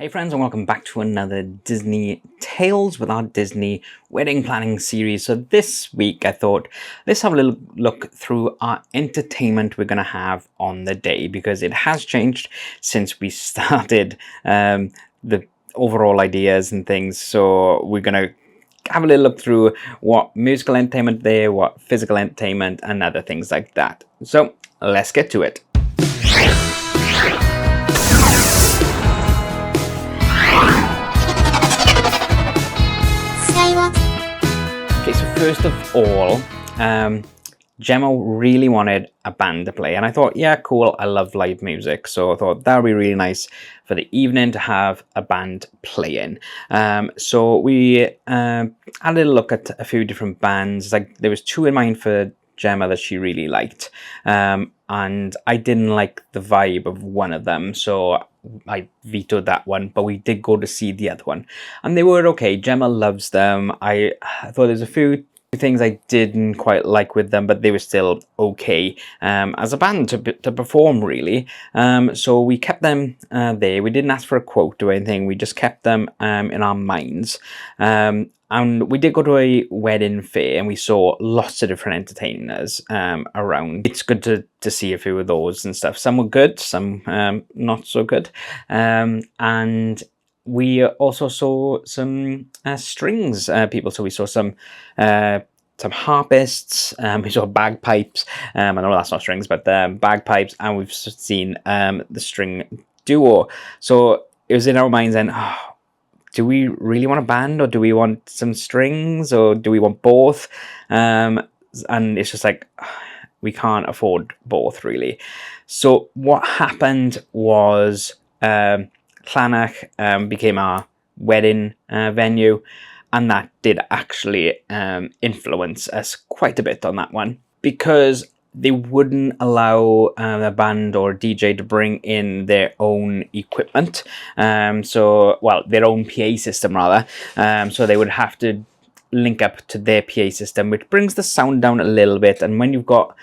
Hey friends, and welcome back to another Disney Tales with our Disney wedding planning series. So this week I thought let's have a little look through our entertainment we're going to have on the day, because it has changed since we started the overall ideas and things. So we're going to have a little look through what musical entertainment there, what physical entertainment, and other things like that. So let's get to it. Okay, so first of all, Gemma really wanted a band to play, and I thought, yeah, cool, I love live music, so I thought that would be really nice for the evening to have a band playing. So we had a little look at a few different bands. Like, there was two in mind for Gemma that she really liked, and I didn't like the vibe of one of them, so I vetoed that one, but we did go to see the other one, and they were okay. Gemma loves them. I thought there's a few things I didn't quite like with them, but they were still okay as a band to perform, really. So we kept them there. We didn't ask for a quote or anything. We just kept them in our minds. And we did go to a wedding fair, and we saw lots of different entertainers around. It's good to see a few of those and stuff. Some were good, some not so good. And we also saw some strings people. So we saw some harpists, we saw bagpipes. I know that's not strings, but bagpipes, and we've seen the string duo. So it was in our minds then, do we really want a band, or do we want some strings, or do we want both? And it's just like, we can't afford both, really. So what happened was Llanach became our wedding venue, and that did actually influence us quite a bit on that one, because they wouldn't allow a band or a DJ to bring in their own equipment, their own PA system rather. So they would have to link up to their PA system, which brings the sound down a little bit. And when you've got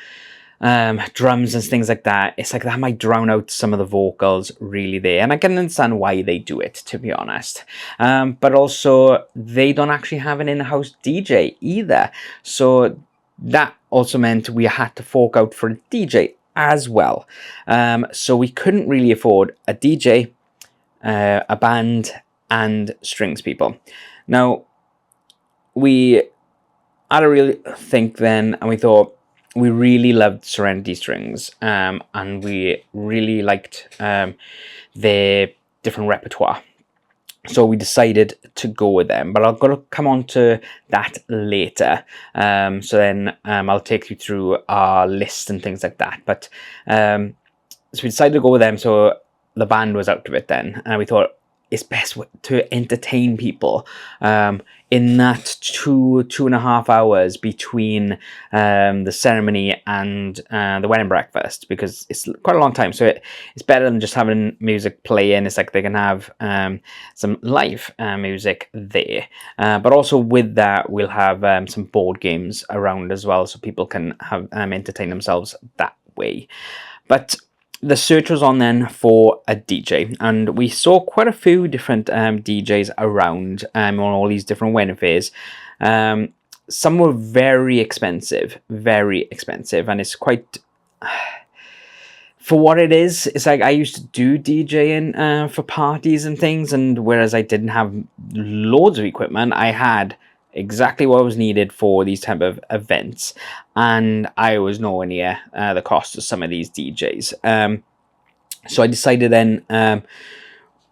drums and things like that, it's like that might drown out some of the vocals really there. And I can understand why they do it, to be honest. But also, they don't actually have an in-house DJ either. So that also meant we had to fork out for a DJ as well. So we couldn't really afford a DJ, a band, and strings people. Now, we had a real think then, and we thought, we really loved Serenity Strings, and we really liked their different repertoire. So we decided to go with them, but I'll go to come on to that later. So then I'll take you through our list and things like that. But so we decided to go with them. So the band was out of it then, and we thought it's best to entertain people in that 2.5 hours between the ceremony and the wedding breakfast, because it's quite a long time. So it's better than just having music playing. It's like they can have some live music there. But also with that, we'll have some board games around as well, so people can have entertain themselves that way. But the search was on then for a DJ, and we saw quite a few different DJs around on all these different wedding fairs. Some were very expensive, and it's quite... For what it is, it's like I used to do DJing for parties and things, and whereas I didn't have loads of equipment, I had exactly what was needed for these type of events, and I was nowhere near the cost of some of these DJs. So I decided then,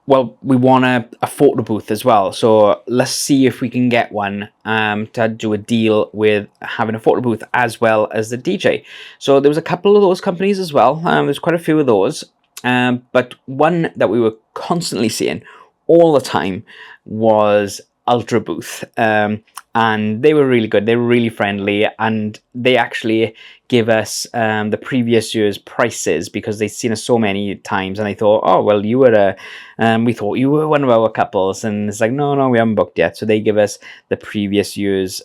we want a photo booth as well, so let's see if we can get one to do a deal with having a photo booth as well as the DJ. So there was a couple of those companies as well. There's quite a few of those, but one that we were constantly seeing all the time was Ultra Booth, and they were really good. They were really friendly, and they actually give us the previous year's prices, because they'd seen us so many times, and they thought, oh well, we thought you were one of our couples, and it's like, no, we haven't booked yet. So they give us the previous year's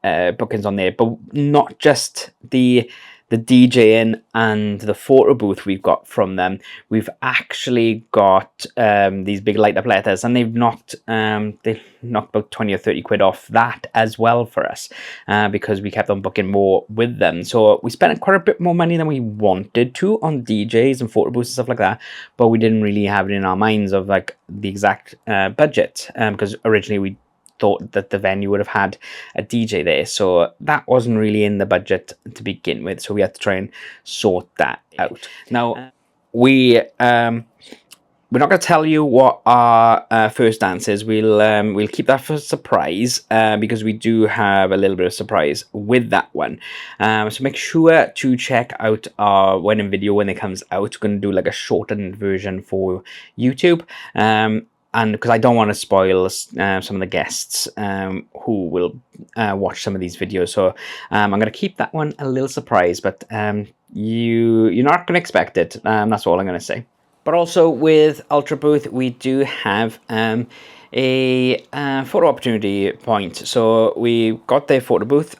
bookings on there, but not just the the DJing and the photo booth we've got from them, we've actually got these big light up letters, and they've knocked about 20 or 30 quid off that as well for us, because we kept on booking more with them. So we spent quite a bit more money than we wanted to on DJs and photo booths and stuff like that, but we didn't really have it in our minds of like the exact budget, because originally we thought that the venue would have had a DJ there, so that wasn't really in the budget to begin with, so we had to try and sort that out. Now we're not going to tell you what our first dance is. We'll keep that for a surprise, because we do have a little bit of surprise with that one. So make sure to check out our wedding video when it comes out. We're going to do like a shortened version for YouTube. And because I don't want to spoil some of the guests who will watch some of these videos, so I'm going to keep that one a little surprise. But you're not going to expect it. That's all I'm going to say. But also with Ultra Booth, we do have a photo opportunity point. So we got their photo booth.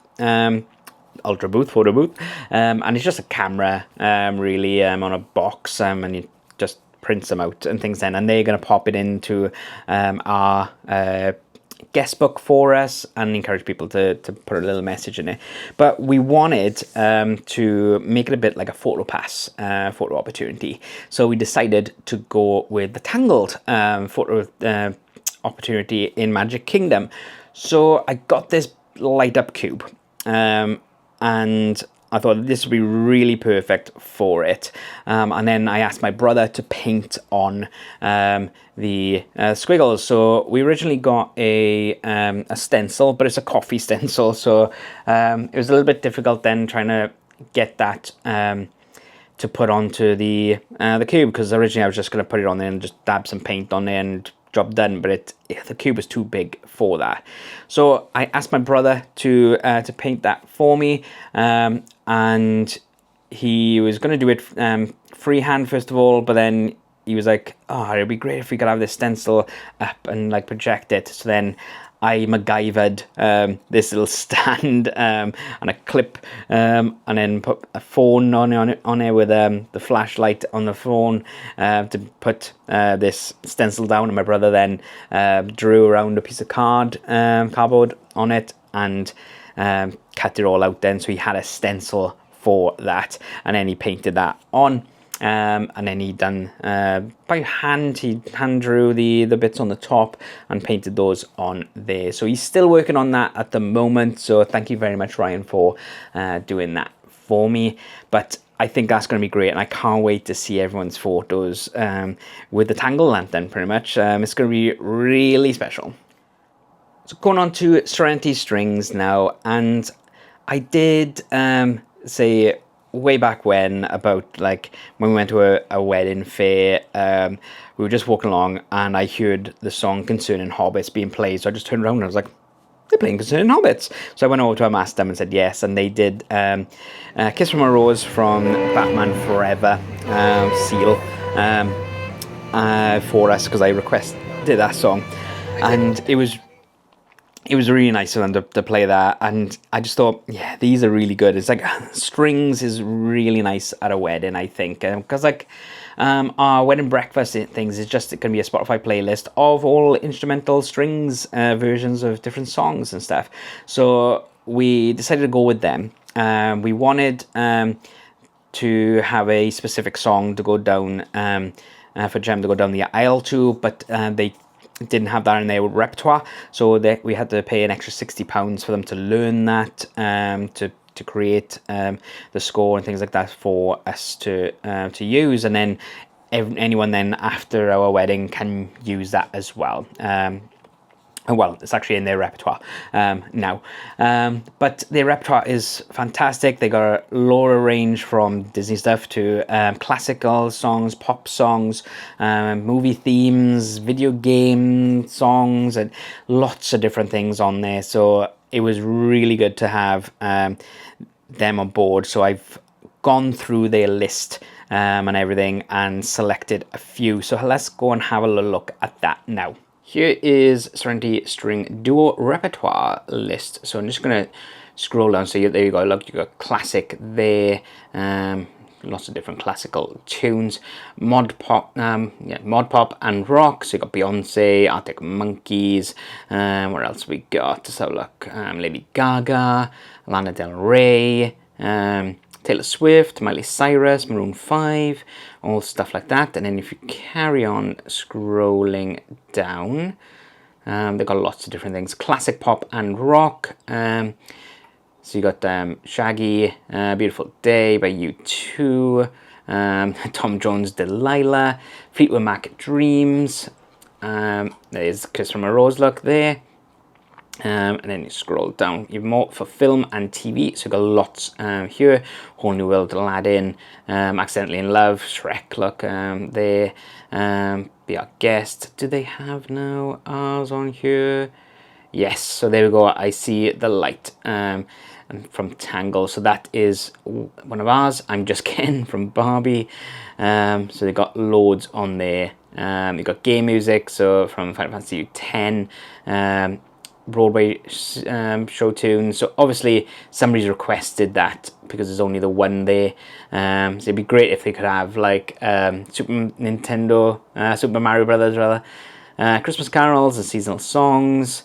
Ultra Booth photo booth, and it's just a camera, really, on a box, and you just prints them out and things then, and they're going to pop it into our guest book for us and encourage people to put a little message in it. But we wanted to make it a bit like a photo pass photo opportunity, so we decided to go with the Tangled photo opportunity in Magic Kingdom. So I got this light up cube, and I thought this would be really perfect for it. And then I asked my brother to paint on the squiggles. So we originally got a stencil, but it's a coffee stencil. So it was a little bit difficult then trying to get that to put onto the cube, because originally I was just going to put it on there and just dab some paint on there and job done, but the cube was too big for that. So I asked my brother to paint that for me, and he was going to do it freehand first of all, but then he was like, oh, it'd be great if we could have this stencil up and like project it. So then I MacGyvered this little stand and a clip, and then put a phone on it with the flashlight on the phone to put this stencil down. And my brother then drew around a piece of cardboard on it and cut it all out then. So he had a stencil for that, and then he painted that on. And then he done by hand, he hand drew the bits on the top and painted those on there. So he's still working on that at the moment, so thank you very much, Ryan, for doing that for me. But I think that's going to be great, and I can't wait to see everyone's photos with the Tangled Lantern, pretty much. It's going to be really special. So going on to Serenity Strings now, and I did say way back when, about like when we went to a wedding fair, we were just walking along and I heard the song Concerning Hobbits being played, so I just turned around and I was like, they're playing Concerning Hobbits. So I went over to them, asked them, and said yes, and they did Kiss from a Rose from Batman Forever seal for us, because I requested that song, and it was really nice of them to play that, and I just thought, yeah, these are really good. It's like strings is really nice at a wedding, I think, because like our wedding breakfast things is just going to be a Spotify playlist of all instrumental strings versions of different songs and stuff. So we decided to go with them. We wanted to have a specific song to go down for Jem to go down the aisle to, but they didn't have that in their repertoire, so we had to pay an extra £60 for them to learn that, to create the score and things like that for us to use, and then anyone then after our wedding can use that as well. Well, it's actually in their repertoire now. But their repertoire is fantastic. They got a lot of range from Disney stuff to classical songs, pop songs, movie themes, video game songs, and lots of different things on there. So it was really good to have them on board. So I've gone through their list and everything and selected a few. So let's go and have a little look at that now. Here is Serenity String Duo Repertoire list. So I'm just going to scroll down. So there you go. Look, you got classic there. Lots of different classical tunes, mod pop and rock. So you got Beyonce, Arctic Monkeys. What else we got? So look, Lady Gaga, Lana Del Rey, Taylor Swift, Miley Cyrus, Maroon 5, all stuff like that. And then if you carry on scrolling down, they've got lots of different things, classic pop and rock. So you got Shaggy, Beautiful Day by U2, Tom Jones, Delilah, Fleetwood Mac, Dreams. There's Christopher Rose, look there. And then you scroll down even more for film and TV. So you've got lots here. Whole New World, Aladdin, Accidentally in Love, Shrek, look there. Be Our Guest. Do they have now ours on here? Yes, so there we go. I See the Light. And from Tangled, so that is one of ours. I'm Just Ken from Barbie. So they've got loads on there. You've got game music, so from Final Fantasy X, Broadway show tunes. So obviously somebody's requested that because there's only the one there. So it'd be great if they could have like Super Mario Brothers rather, Christmas carols and seasonal songs,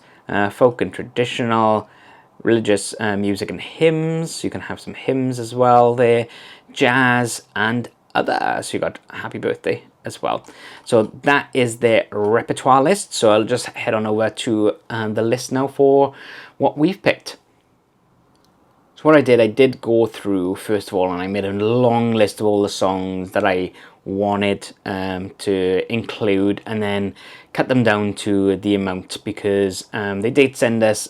folk and traditional, religious music and hymns. You can have some hymns as well there, jazz and other. So you got Happy Birthday as well. So that is their repertoire list. So I'll just head on over to the list now for what we've picked. So what I did go through first of all, and I made a long list of all the songs that I wanted to include, and then cut them down to the amount, because they did send us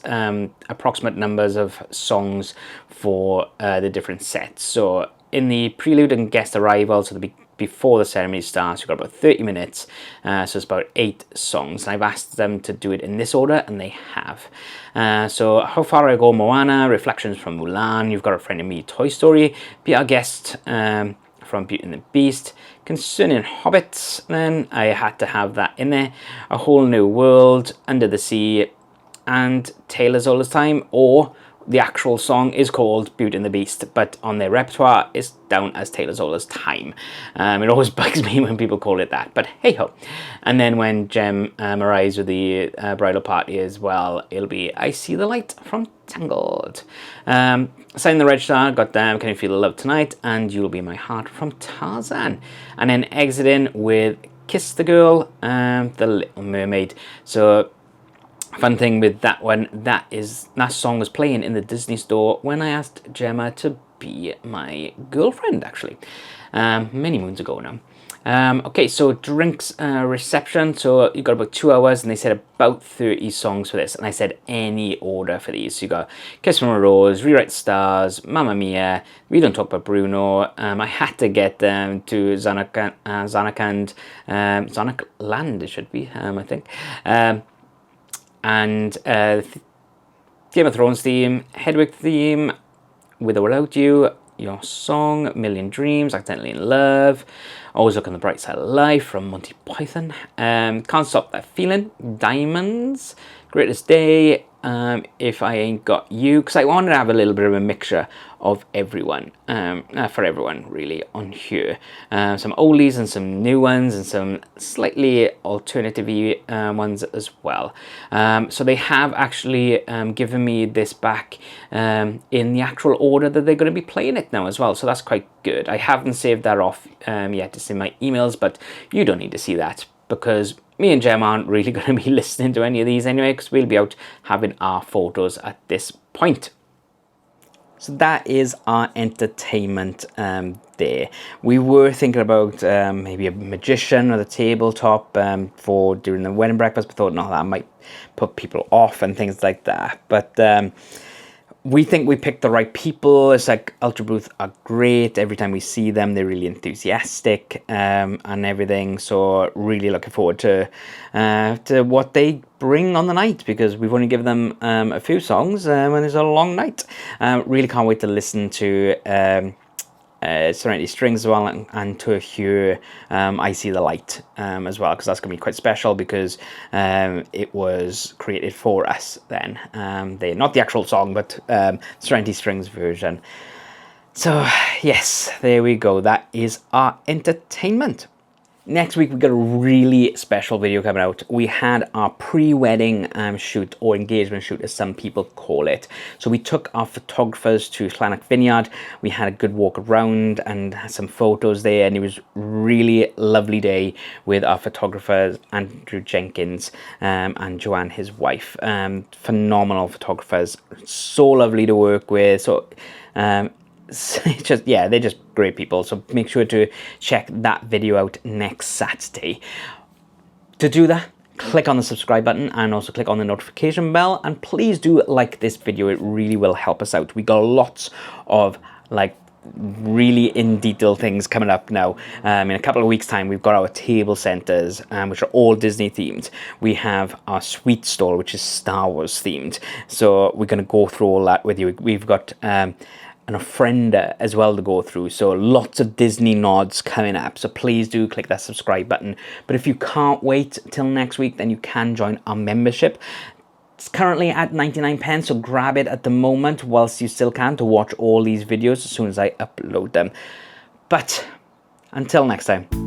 approximate numbers of songs for the different sets. So in the prelude and guest arrival, so before the ceremony starts, you've got about 30 minutes, so it's about 8 songs. And I've asked them to do it in this order, and they have. So How Far I Go, Moana, Reflections from Mulan, You've Got a Friend in Me, Toy Story, Be Our Guest, from Beauty and the Beast, Concerning Hobbits, then I had to have that in there, A Whole New World, Under the Sea, and Taylor's All This Time, or the actual song is called Beauty and the Beast, but on their repertoire it's down as Taylor's All This Time. It always bugs me when people call it that, but hey ho. And then when Jem arrives with the bridal party as well, it'll be I See the Light from Tangled. Sign the Red Star, got Can You Feel the Love Tonight, and You'll Be My Heart from Tarzan. And then exiting with Kiss the Girl, The Little Mermaid. So fun thing with that one, that song was playing in the Disney store when I asked Gemma to be my girlfriend, actually, many moons ago now. Okay, so drinks reception. So you got about 2 hours, and they said about 30 songs for this, and I said any order for these. So you got Kiss from a Rose, Rewrite the Stars, Mamma Mia, We Don't Talk About Bruno. I had to get them to Zanarkand, Land it should be, I think. And Game of Thrones theme, Hedwig theme, With or Without You, Your Song, Million Dreams, Accidentally in Love, Always Look on the Bright Side of Life from Monty Python, Can't Stop That Feeling, Diamonds, Greatest Day, If I Ain't Got You, because I wanted to have a little bit of a mixture of everyone, for everyone really on here. Some oldies and some new ones, and some slightly alternative-y ones as well. So they have actually given me this back in the actual order that they're going to be playing it now as well, so that's quite good. I haven't saved that off yet, it's in my emails, but you don't need to see that, because me and Jem aren't really going to be listening to any of these anyway, because we'll be out having our photos at this point. So that is our entertainment there. We were thinking about maybe a magician or the tabletop for during the wedding breakfast, but thought, no, that might put people off and things like that. But we think we picked the right people. It's like Ultra Booth are great. Every time we see them, they're really enthusiastic and everything. So really looking forward to what they bring on the night, because we've only given them a few songs and it's a long night. Really can't wait to listen to Serenity Strings as well, and to hear I See the Light as well, because that's going to be quite special, because it was created for us then. Not the actual song, but Serenity Strings version. So yes, there we go. That is our entertainment. Next week, we got a really special video coming out. We had our pre-wedding shoot, or engagement shoot, as some people call it. So we took our photographers to Llanach Vineyard. We had a good walk around and had some photos there, and it was really lovely day with our photographers, Andrew Jenkins and Joanne, his wife. Phenomenal photographers, so lovely to work with. So they're just great people. So make sure to check that video out next Saturday. To do that, click on the subscribe button and also click on the notification bell, and please do like this video. It really will help us out. We got lots of really in detail things coming up now. In a couple of weeks time, we've got our table centers, which are all Disney themed. We have our sweet stall, which is Star Wars themed. So we're going to go through all that with you. We've got an ofrenda as well to go through, so lots of Disney nods coming up. So please do click that subscribe button. But if you can't wait till next week, then you can join our membership. It's currently at 99 pence, so grab it at the moment whilst you still can, to watch all these videos as soon as I upload them. But until next time.